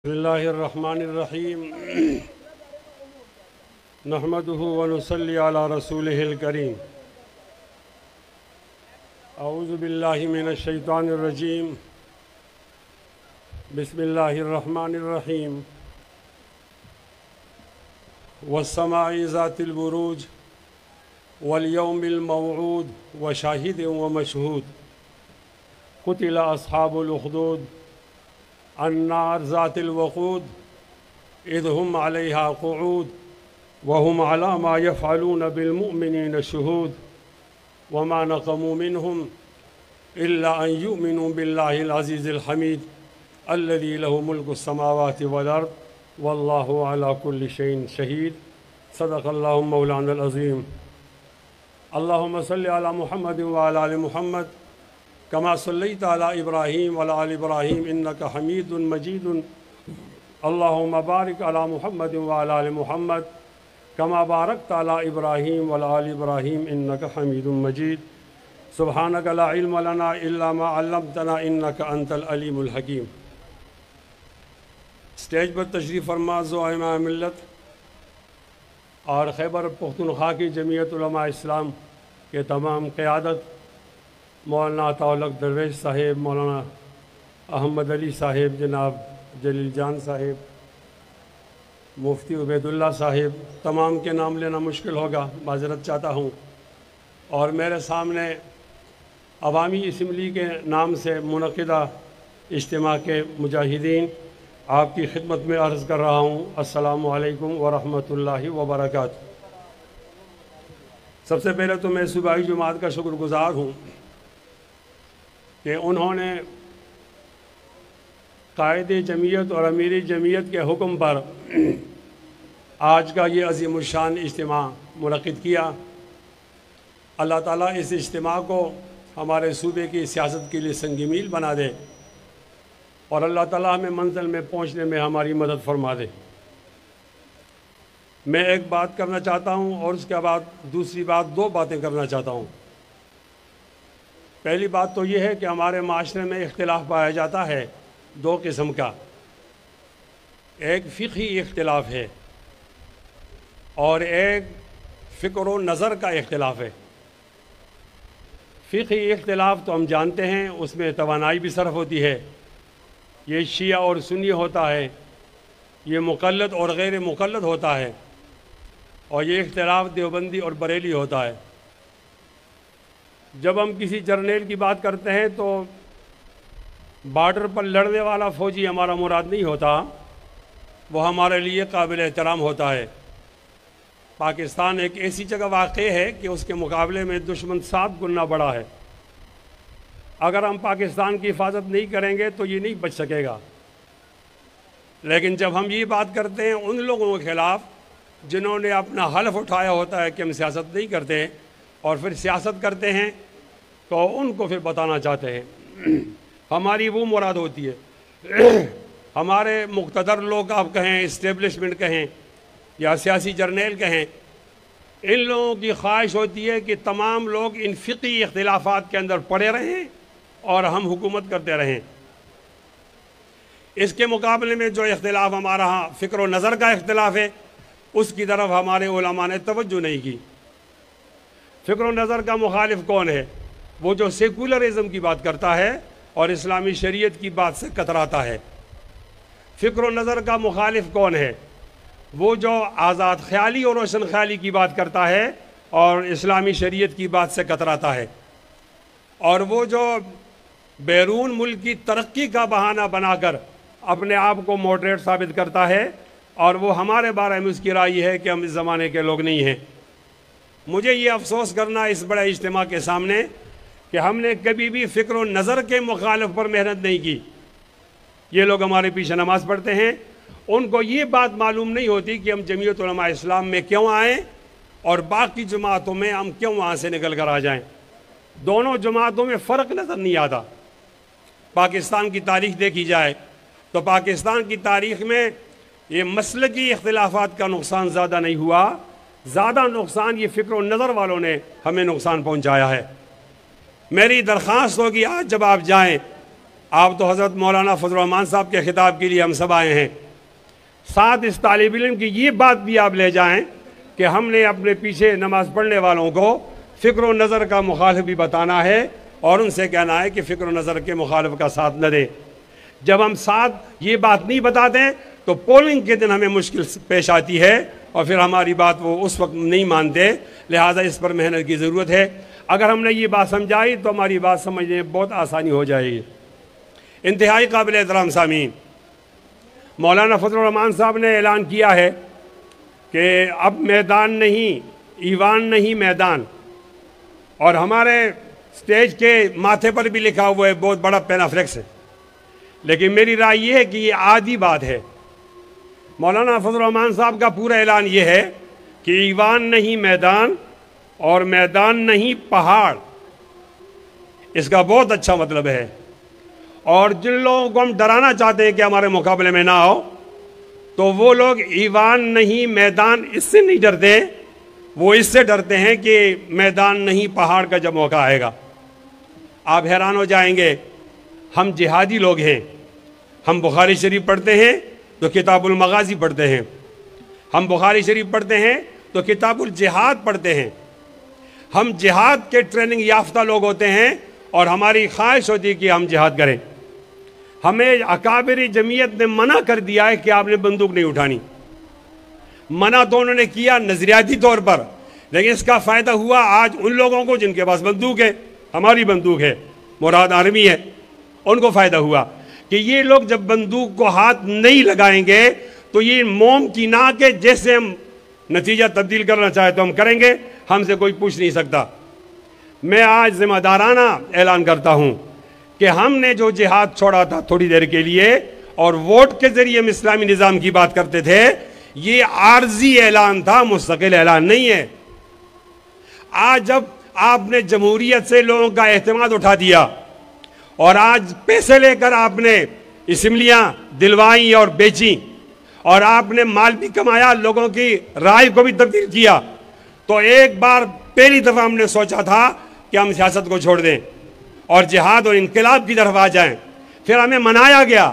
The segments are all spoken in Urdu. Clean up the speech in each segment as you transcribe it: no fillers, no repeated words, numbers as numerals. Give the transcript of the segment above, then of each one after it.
بسم اللہ الرحمن الرحیم نحمدہ ونصلی علی رسولہ الکریم اعوذ باللہ من الشیطان الرجیم بسم اللہ الرحمن الرحیم والسماء ذات البروج والیوم الموعود وشاہد ومشہود قتل اصحاب الاخدود النار ذات الوقود اذ هم عليها قعود وهم على ما يفعلون بالمؤمنين شهود وما نقموا منهم إلا أن يؤمنوا بالله العزيز الحميد الذي له ملك السماوات والأرض والله على كل شيء شهيد صدق الله مولانا العظيم اللهم صل على محمد وعلى آل محمد كما صليت على إبراهيم وعلى آل إبراهيم إنك حميد مجيد اللهم بارك على محمد وعلى آل محمد كما باركت على إبراهيم وعلى آل إبراهيم إنك حميد مجيد سبحانك لا علم لنا إلا ما علمتنا إنك أنت العليم الحكيم اسٹیج پر تشریف فرما زعماء ملت اور خیبر پختونخوا کی جمعیت علماء اسلام کے تمام قیادت مولانا عطاءالحق درویش صاحب، مولانا احمد علی صاحب، جناب جلیل جان صاحب، مفتی عبید اللہ صاحب، تمام کے نام لینا مشکل ہوگا، معذرت چاہتا ہوں، اور میرے سامنے عوامی اسمبلی کے نام سے منعقدہ اجتماع کے مجاہدین، آپ کی خدمت میں عرض کر رہا ہوں السلام علیکم ورحمۃ اللہ وبرکاتہ۔ سب سے پہلے تو میں صوبائی جماعت کا شکر گزار ہوں کہ انہوں نے قائد جمعیت اور امیر جمعیت کے حکم پر آج کا یہ عظیم الشان اجتماع منعقد کیا۔ اللہ تعالیٰ اس اجتماع کو ہمارے صوبے کی سیاست کے لیے سنگ میل بنا دے اور اللہ تعالیٰ ہمیں منزل میں پہنچنے میں ہماری مدد فرما دے۔ میں ایک بات کرنا چاہتا ہوں اور اس کے بعد دوسری بات، دو باتیں کرنا چاہتا ہوں۔ پہلی بات تو یہ ہے کہ ہمارے معاشرے میں اختلاف پایا جاتا ہے دو قسم کا، ایک فقہی اختلاف ہے اور ایک فکر و نظر کا اختلاف ہے۔ فقہی اختلاف تو ہم جانتے ہیں، اس میں توانائی بھی صرف ہوتی ہے، یہ شیعہ اور سنی ہوتا ہے، یہ مقلد اور غیر مقلد ہوتا ہے، اور یہ اختلاف دیوبندی اور بریلی ہوتا ہے۔ جب ہم کسی جرنیل کی بات کرتے ہیں تو بارڈر پر لڑنے والا فوجی ہمارا مراد نہیں ہوتا، وہ ہمارے لیے قابل احترام ہوتا ہے۔ پاکستان ایک ایسی جگہ واقع ہے کہ اس کے مقابلے میں دشمن 7 گنا بڑا ہے۔ اگر ہم پاکستان کی حفاظت نہیں کریں گے تو یہ نہیں بچ سکے گا۔ لیکن جب ہم یہ بات کرتے ہیں ان لوگوں کے خلاف جنہوں نے اپنا حلف اٹھایا ہوتا ہے کہ ہم سیاست نہیں کرتے اور پھر سیاست کرتے ہیں، تو ان کو پھر بتانا چاہتے ہیں ہماری وہ مراد ہوتی ہے۔ ہمارے مقتدر لوگ آپ کہیں، اسٹیبلشمنٹ کہیں یا سیاسی جرنیل کہیں، ان لوگوں کی خواہش ہوتی ہے کہ تمام لوگ ان فقہی اختلافات کے اندر پڑے رہیں اور ہم حکومت کرتے رہیں۔ اس کے مقابلے میں جو اختلاف ہمارا ہاں فکر و نظر کا اختلاف ہے، اس کی طرف ہمارے علماء نے توجہ نہیں کی۔ فکر و نظر کا مخالف کون ہے؟ وہ جو سیکولرزم کی بات کرتا ہے اور اسلامی شریعت کی بات سے کتراتا ہے۔ فکر و نظر کا مخالف کون ہے؟ وہ جو آزاد خیالی اور روشن خیالی کی بات کرتا ہے اور اسلامی شریعت کی بات سے کتراتا ہے، اور وہ جو بیرون ملک کی ترقی کا بہانہ بنا کر اپنے آپ کو ماڈریٹ ثابت کرتا ہے، اور وہ ہمارے بارے میں اس کی رائے ہے کہ ہم اس زمانے کے لوگ نہیں ہیں۔ مجھے یہ افسوس کرنا اس بڑے اجتماع کے سامنے کہ ہم نے کبھی بھی فکر و نظر کے مخالف پر محنت نہیں کی۔ یہ لوگ ہمارے پیچھے نماز پڑھتے ہیں، ان کو یہ بات معلوم نہیں ہوتی کہ ہم جمعیت علماء اسلام میں کیوں آئیں اور باقی جماعتوں میں ہم کیوں وہاں سے نکل کر آ جائیں۔ دونوں جماعتوں میں فرق نظر نہیں آتا۔ پاکستان کی تاریخ دیکھی جائے تو پاکستان کی تاریخ میں یہ مسلکی اختلافات کا نقصان زیادہ نہیں ہوا، زیادہ نقصان یہ فکر و نظر والوں نے ہمیں نقصان پہنچایا ہے۔ میری درخواست ہوگی آج جب آپ جائیں آپ تو حضرت مولانا فضل الرحمان صاحب کے خطاب کے لیے ہم سب آئے ہیں، ساتھ اس طالب علم کی یہ بات بھی آپ لے جائیں کہ ہم نے اپنے پیچھے نماز پڑھنے والوں کو فکر و نظر کا مخالف بھی بتانا ہے اور ان سے کہنا ہے کہ فکر و نظر کے مخالف کا ساتھ نہ دیں۔ جب ہم ساتھ یہ بات نہیں بتاتے تو پولنگ کے دن ہمیں مشکل پیش آتی ہے اور پھر ہماری بات وہ اس وقت نہیں مانتے، لہٰذا اس پر محنت کی ضرورت ہے۔ اگر ہم نے یہ بات سمجھائی تو ہماری بات سمجھنے میں بہت آسانی ہو جائے گی۔ انتہائی قابل احترام سامعین، مولانا فضل الرحمان صاحب نے اعلان کیا ہے کہ اب میدان نہیں، ایوان نہیں، میدان، اور ہمارے سٹیج کے ماتھے پر بھی لکھا ہوا ہے بہت بڑا پینافلیکس ہے، لیکن میری رائے یہ ہے کہ یہ آدھی بات ہے۔ مولانا فضل الرحمان صاحب کا پورا اعلان یہ ہے کہ ایوان نہیں میدان اور میدان نہیں پہاڑ، اس کا بہت اچھا مطلب ہے۔ اور جن لوگوں کو ہم ڈرانا چاہتے ہیں کہ ہمارے مقابلے میں نہ آؤ، تو وہ لوگ ایوان نہیں میدان اس سے نہیں ڈرتے، وہ اس سے ڈرتے ہیں کہ میدان نہیں پہاڑ کا جب موقع آئے گا۔ آپ حیران ہو جائیں گے، ہم جہادی لوگ ہیں، ہم بخاری شریف پڑھتے ہیں تو کتاب المغازی پڑھتے ہیں، ہم بخاری شریف پڑھتے ہیں تو کتاب الجہاد پڑھتے ہیں، ہم جہاد کے ٹریننگ یافتہ لوگ ہوتے ہیں اور ہماری خواہش ہوتی ہے کہ ہم جہاد کریں۔ ہمیں اکابری جمعیت نے منع کر دیا ہے کہ آپ نے بندوق نہیں اٹھانی۔ منع تو انہوں نے کیا نظریاتی طور پر، لیکن اس کا فائدہ ہوا آج ان لوگوں کو جن کے پاس بندوق ہے، ہماری بندوق ہے، مراد آرمی ہے، ان کو فائدہ ہوا کہ یہ لوگ جب بندوق کو ہاتھ نہیں لگائیں گے تو یہ موم کی ناک ہے، جیسے ہم نتیجہ تبدیل کرنا چاہے تو ہم کریں گے، ہم سے کوئی پوچھ نہیں سکتا۔ میں آج ذمہ دارانہ اعلان کرتا ہوں کہ ہم نے جو جہاد چھوڑا تھا تھوڑی دیر کے لیے اور ووٹ کے ذریعے ہم اسلامی نظام کی بات کرتے تھے، یہ عارضی اعلان تھا، مستقل اعلان نہیں ہے۔ آج جب آپ نے جمہوریت سے لوگوں کا اعتماد اٹھا دیا اور آج پیسے لے کر آپ نے اسمبلیاں دلوائیں اور بیچیں اور آپ نے مال بھی کمایا، لوگوں کی رائے کو بھی تبدیل کیا، تو ایک بار پہلی دفعہ ہم نے سوچا تھا کہ ہم سیاست کو چھوڑ دیں اور جہاد اور انقلاب کی طرف آ جائیں، پھر ہمیں منایا گیا،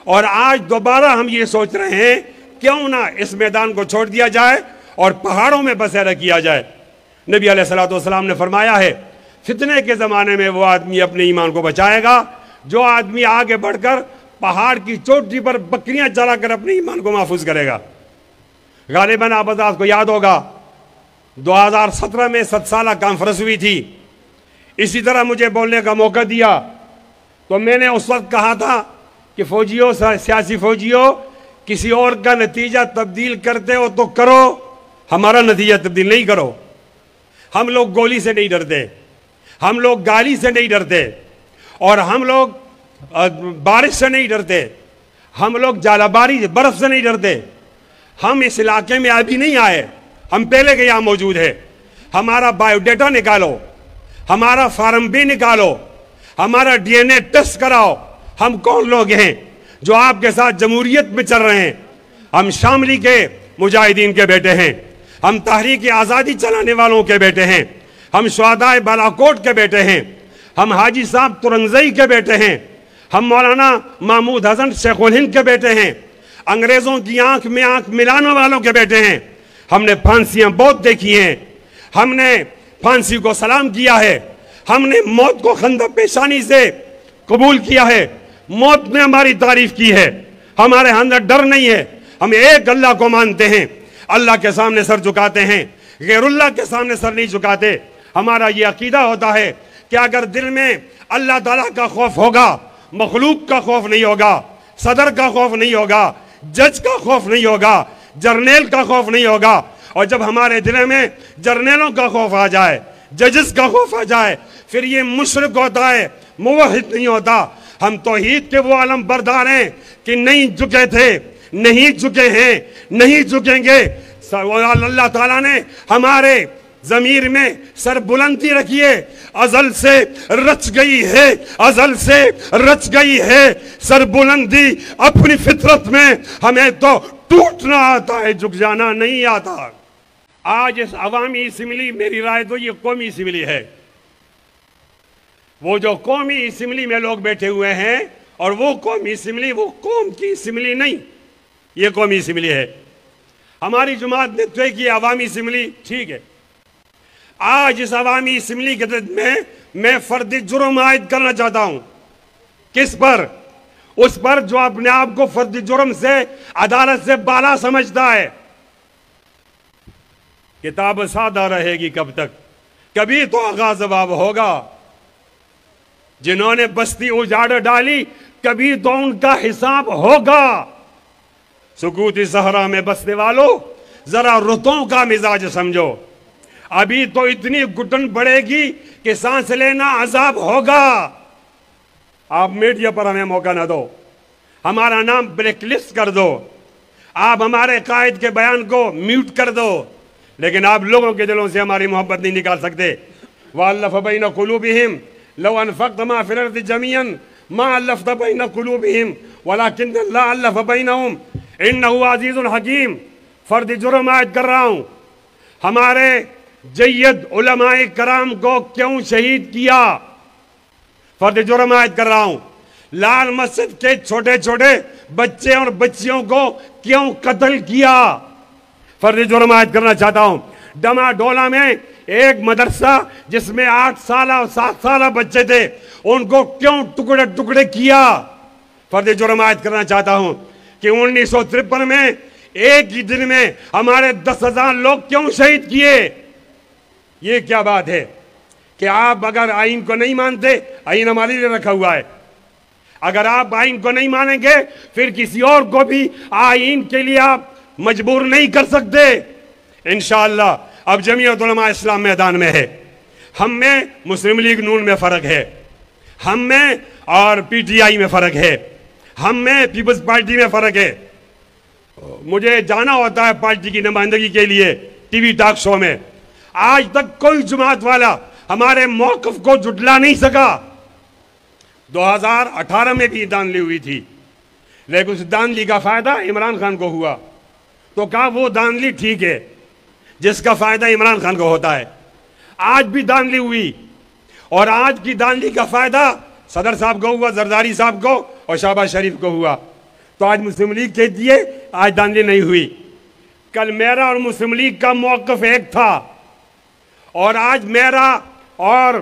اور آج دوبارہ ہم یہ سوچ رہے ہیں کیوں نہ اس میدان کو چھوڑ دیا جائے اور پہاڑوں میں بسیرا کیا جائے۔ نبی علیہ السلام نے فرمایا ہے فتنے کے زمانے میں وہ آدمی اپنے ایمان کو بچائے گا جو آدمی آگے بڑھ کر پہاڑ کی چوٹی پر بکریاں چلا کر اپنے ایمان کو محفوظ کرے گا۔ غالباً آپ حضرات کو یاد ہوگا 2017 میں 7 سالہ کانفرنس ہوئی تھی، اسی طرح مجھے بولنے کا موقع دیا تو میں نے اس وقت کہا تھا کہ فوجیوں، سیاسی فوجیوں، کسی اور کا نتیجہ تبدیل کرتے ہو تو کرو، ہمارا نتیجہ تبدیل نہیں کرو۔ ہم لوگ گولی سے نہیں ڈرتے، ہم لوگ گالی سے نہیں ڈرتے، اور ہم لوگ بارش سے نہیں ڈرتے، ہم لوگ جالہ باری برف سے نہیں ڈرتے۔ ہم اس علاقے میں ابھی نہیں آئے، ہم پہلے کے یہاں موجود ہے۔ ہمارا بایو ڈیٹا نکالو، ہمارا فارم بھی نکالو، ہمارا ڈی این اے ٹیسٹ کراؤ، ہم کون لوگ ہیں جو آپ کے ساتھ جمہوریت میں چل رہے ہیں۔ ہم شاملی کے مجاہدین کے بیٹے ہیں، ہم تحریک آزادی چلانے والوں کے بیٹے ہیں، ہم شہدائے بالاکوٹ کے بیٹے ہیں، ہم حاجی صاحب ترنگزئی کے بیٹے ہیں، ہم مولانا محمود حسن شیخ الہند کے بیٹے ہیں، انگریزوں کی آنکھ میں آنکھ ملانے والوں کے بیٹے ہیں۔ ہم نے پھانسیاں بہت دیکھی ہیں، ہم نے پھانسی کو سلام کیا ہے، ہم نے موت کو خندہ پیشانی سے قبول کیا ہے، موت نے ہماری تعریف کی ہے، ہمارے اندر ڈر نہیں ہے، ہم ایک اللہ کو مانتے ہیں، اللہ کے سامنے سر جھکاتے ہیں، غیر اللہ کے سامنے سر نہیں جھکاتے۔ ہمارا یہ عقیدہ ہوتا ہے کہ اگر دل میں اللہ تعالیٰ کا خوف ہوگا، مخلوق کا خوف نہیں ہوگا، صدر کا خوف نہیں ہوگا، جج کا خوف نہیں ہوگا، جرنیل کا خوف نہیں ہوگا، اور جب ہمارے دل میں جرنیلوں کا خوف آ جائے، ججز کا خوف آ جائے، پھر یہ مشرک ہوتا ہے، موحد نہیں ہوتا۔ ہم توحید کے وہ علم بردار ہیں کہ نہیں جھکے تھے، نہیں جھکے ہیں، نہیں جھکیں گے۔ اللہ تعالیٰ نے ہمارے ضمیر میں سر بلندی رکھیے، ازل سے رچ گئی ہے، ازل سے رچ گئی ہے سر بلندی اپنی فطرت میں، ہمیں تو ٹوٹنا آتا ہے، جھک جانا نہیں آتا۔ آج اس عوامی اسمبلی، میری رائے تو یہ قومی اسمبلی ہے، وہ جو قومی اسمبلی میں لوگ بیٹھے ہوئے ہیں، اور وہ قومی اسمبلی وہ قوم کی اسمبلی نہیں، یہ قومی اسمبلی ہے۔ ہماری جماعت نے طے کی عوامی اسمبلی، ٹھیک ہے۔ آج اس عوامی اسمبلی کے تحت میں فردی جرم عائد کرنا چاہتا ہوں۔ کس پر؟ اس پر جو اپنے آپ کو فردی جرم سے، عدالت سے بالا سمجھتا ہے۔ کتاب سادہ رہے گی کب تک؟ کبھی تو آغاز باب ہوگا۔ جنہوں نے بستی اجاڑ ڈالی، کبھی تو ان کا حساب ہوگا۔ سکوتی صحرا میں بسنے والوں، ذرا رتوں کا مزاج سمجھو۔ ابھی تو اتنی گھٹن بڑھے گی کہ سانس لینا عذاب ہوگا۔ آپ میڈیا پر ہمیں موقع نہ دو، ہمارا نام بلیک لسٹ کر دو، آپ ہمارے قائد کے بیان کو میوٹ کر دو، لیکن آپ لوگوں کے دلوں سے ہماری محبت نہیں نکال سکتے۔ وَأَلَّفَ بَيْنَ قُلُوبِهِمْ لَوْ أَنفَقْتَ مَا فِي الْأَرْضِ جَمِيعًا مَا أَلَّفْتَ بَيْنَ قُلُوبِهِمْ وَلَكِنَّ اللَّهَ أَلَّفَ بَيْنَهُمْ إِنَّهُ عَزِيزٌ حَكِيمٌ۔ فرد جرم عائد کر رہا ہوں۔ ہمارے جید علماء کرام کو کیوں شہید کیا؟ فرد جرم عائد کر رہا ہوں۔ لال مسجد کے چھوٹے چھوٹے بچے اور بچیوں کو کیوں قتل کیا؟ فرد جرم عائد کرنا چاہتا ہوں۔ ڈما ڈولا میں ایک مدرسہ جس میں 8 سالہ اور 7 سالہ بچے تھے، ان کو کیوں ٹکڑے ٹکڑے کیا؟ فرد جرم عائد کرنا چاہتا ہوں کہ 1953 میں ایک ہی دن میں ہمارے 10,000 لوگ کیوں شہید کیے؟ یہ کیا بات ہے کہ آپ اگر آئین کو نہیں مانتے، آئین ہمارے لیے رکھا ہوا ہے، اگر آپ آئین کو نہیں مانیں گے پھر کسی اور کو بھی آئین کے لیے آپ مجبور نہیں کر سکتے۔ انشاءاللہ اب جمعیت علماء اسلام میدان میں ہے۔ ہم میں مسلم لیگ نون میں فرق ہے، ہم میں اور پی ٹی آئی میں فرق ہے، ہم میں پیپلز پارٹی میں فرق ہے۔ مجھے جانا ہوتا ہے پارٹی کی نمائندگی کے لیے ٹی وی ٹاک شو میں۔ آج تک کوئی جماعت والا ہمارے موقف کو جھٹلا نہیں سکا۔ 2018 میں بھی دانلی ہوئی تھی، لیکن اس دانلی کا فائدہ عمران خان کو ہوا، تو کہا وہ دانلی ٹھیک ہے جس کا فائدہ عمران خان کو ہوتا ہے۔ آج بھی دانلی ہوئی، اور آج کی دانلی کا فائدہ صدر صاحب کو ہوا، زرداری صاحب کو اور شہباز شریف کو ہوا۔ تو آج مسلم لیگ کہتی ہے آج دانلی نہیں ہوئی۔ کل میرا اور مسلم لیگ کا موقف ایک تھا، اور آج میرا اور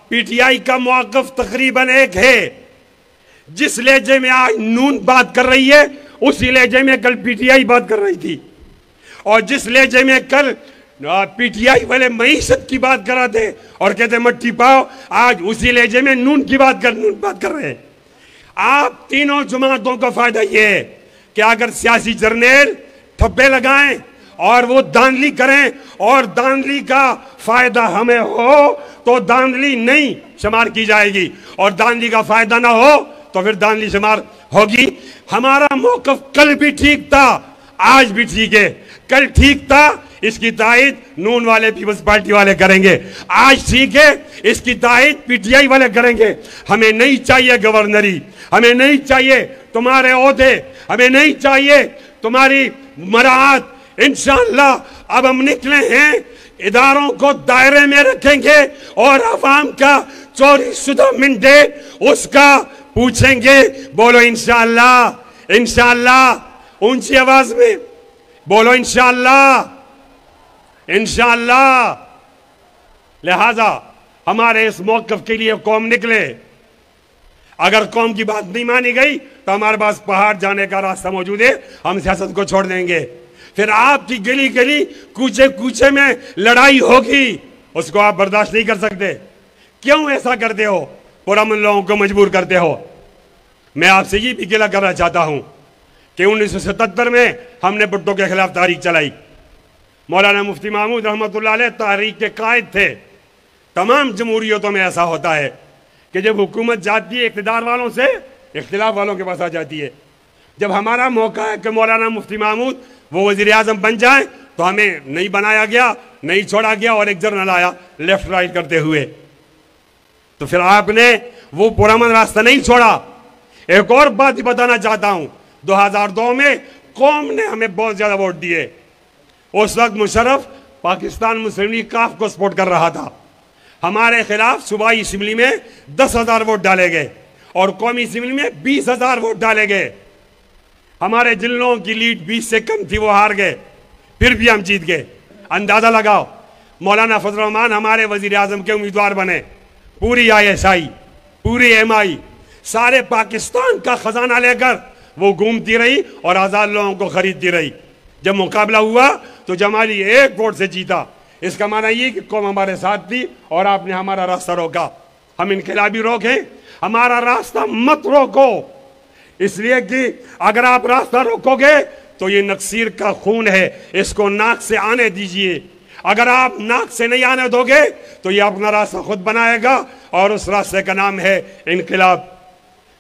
پی ٹی آئی کا موقف تقریباً ایک ہے۔ جس لہجے میں آج نون بات کر رہی ہے اسی لہجے میں کل پی ٹی آئی بات کر رہی تھی، اور جس لہجے میں کل پی ٹی آئی والے معیشت کی بات کر رہے تھے اور کہتے مٹی پاؤ، آج اسی لہجے میں نون کی بات کر رہے ہیں۔ آپ تینوں جماعتوں کا فائدہ یہ ہے کہ اگر سیاسی جرنیل تھپے لگائیں اور وہ دانلی کریں اور دانلی کا فائدہ ہمیں ہو تو دانلی نہیں شمار کی جائے گی، اور دانلی کا فائدہ نہ ہو تو پھر دانلی شمار ہوگی۔ ہمارا موقف کل بھی ٹھیک تھا، آج بھی ٹھیک ہے۔ کل ٹھیک تھا، اس کی تائید نون والے پیپلز پارٹی والے کریں گے۔ آج ٹھیک ہے، اس کی تائید پی ٹی آئی والے کریں گے۔ ہمیں نہیں چاہیے گورنری، ہمیں نہیں چاہیے تمہارے عہدے، ہمیں نہیں چاہیے تمہاری مراعات۔ انشاءاللہ اب ہم نکلے ہیں، اداروں کو دائرے میں رکھیں گے اور عوام کا چوری شدہ مینڈیٹ اس کا پوچھیں گے۔ بولو انشاءاللہ، انشاءاللہ، اونچی آواز میں بولو انشاءاللہ، انشاءاللہ۔ لہذا ہمارے اس موقف کے لیے قوم نکلے۔ اگر قوم کی بات نہیں مانی گئی تو ہمارے پاس پہاڑ جانے کا راستہ موجود ہے، ہم سیاست کو چھوڑ دیں گے۔ پھر آپ کی گلی گلی کوچے کوچے میں لڑائی ہوگی، اس کو آپ برداشت نہیں کر سکتے۔ کیوں ایسا کرتے ہو؟ پرامن لوگوں کو مجبور کرتے ہو۔ میں آپ سے یہ بھی گلہ کرنا چاہتا ہوں کہ 1977 میں ہم نے بھٹو کے خلاف تحریک چلائی۔ مولانا مفتی محمود رحمۃ اللہ علیہ تحریک کے قائد تھے۔ تمام جمہوریتوں میں ایسا ہوتا ہے کہ جب حکومت جاتی ہے اقتدار والوں سے، اختلاف والوں کے پاس آ جاتی ہے۔ جب ہمارا موقع ہے کہ مولانا مفتی محمود وہ وزیر اعظم بن جائیں تو ہمیں نہیں بنایا گیا، نہیں چھوڑا گیا، اور ایک جنرل آیا لیفٹ رائٹ کرتے ہوئے۔ تو پھر آپ نے وہ پرامن راستہ نہیں چھوڑا۔ ایک اور بات ہی بتانا چاہتا ہوں، 2002 میں قوم نے ہمیں بہت زیادہ ووٹ دیے۔ اس وقت مشرف پاکستان مسلم لیگ کاف کو سپورٹ کر رہا تھا۔ ہمارے خلاف صوبائی اسمبلی میں 10,000 ووٹ ڈالے گئے اور قومی اسمبلی میں 20,000 ووٹ ڈالے گئے. ہمارے جن لوگوں کی لیڈ 20 سے کم تھی وہ ہار گئے, پھر بھی ہم جیت گئے. اندازہ لگاؤ, مولانا فضل الرحمان ہمارے وزیر اعظم کے امیدوار بنے. پوری ISI, پوری MI, سارے پاکستان کا خزانہ لے کر وہ گھومتی رہی اور آزاد لوگوں کو خریدتی رہی. جب مقابلہ ہوا تو جمالی 1 ووٹ سے جیتا. اس کا معنی یہ کہ قوم ہمارے ساتھ تھی اور آپ نے ہمارا راستہ روکا. ہم انقلابی روکیں, ہمارا راستہ مت روکو, اس لیے کہ اگر آپ راستہ روکو گے تو یہ نقصیر کا خون ہے, اس کو ناک سے آنے دیجئے. اگر آپ ناک سے نہیں آنے دو گے تو یہ اپنا راستہ خود بنائے گا اور اس راستے کا نام ہے انقلاب.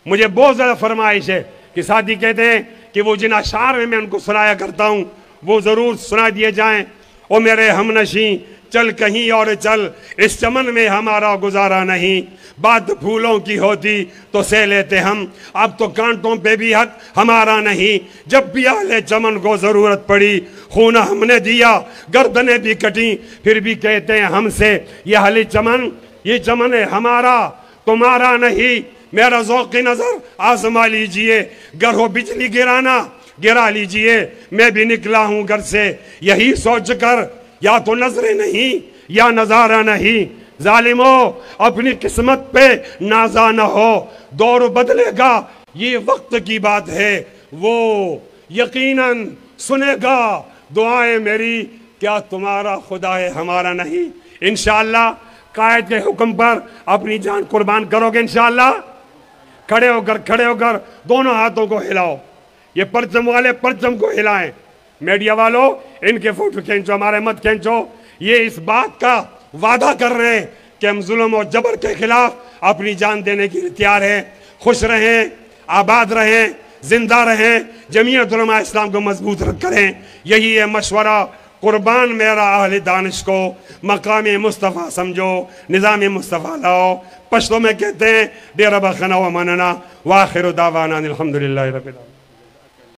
مجھے بہت زیادہ فرمائش ہے کہ ساتھی کہتے ہیں کہ وہ جن اشعار میں ان کو سنایا کرتا ہوں وہ ضرور سنا دیے جائیں. او میرے ہمنشیں چل کہیں اور چل, اس چمن میں ہمارا گزارا نہیں. بات پھولوں کی ہوتی تو سہ لیتے ہم, اب تو کانٹوں پہ بھی حق ہمارا نہیں. جب بھی اہل چمن کو ضرورت پڑی خون ہم نے دیا, گردنیں بھی کٹیں پھر بھی کہتے ہیں ہم سے یہ اہل چمن, یہ چمن ہے ہمارا تمہارا نہیں. میرا ذوق نظر آزما لیجئے, گر ہو بجلی گرانا گرا لیجئے. میں بھی نکلا ہوں گھر سے یہی سوچ کر, یا تو نظریں نہیں یا نظارہ نہیں. ظالموں اپنی قسمت پہ نازا نہ ہو, دور بدلے گا یہ وقت کی بات ہے, وہ یقیناً سنے گا دعائیں میری, کیا تمہارا خدا ہے ہمارا نہیں. انشاءاللہ قائد کے حکم پر اپنی جان قربان کرو گے انشاءاللہ. کھڑے ہو کر دونوں ہاتھوں کو ہلاؤ, یہ پرچم والے پرچم کو ہلائیں. میڈیا والوں ان کے فوٹو کھینچو, ہمارے مت کھینچو. یہ اس بات کا وعدہ کر رہے ہیں کہ ہم ظلم و جبر کے خلاف اپنی جان دینے کی تیار ہیں. خوش رہیں, آباد رہیں, زندہ رہیں, جمعیت علماء اسلام کو مضبوط کریں. یہی ہے مشورہ. قربان میرا اہل دانش کو, مقام مصطفیٰ سمجھو, نظام مصطفیٰ لاؤ. پشتوں میں کہتے ہیں ڈیرہ بخنا و مننا, وآخر دعوانا الحمدللہ رب العالمین.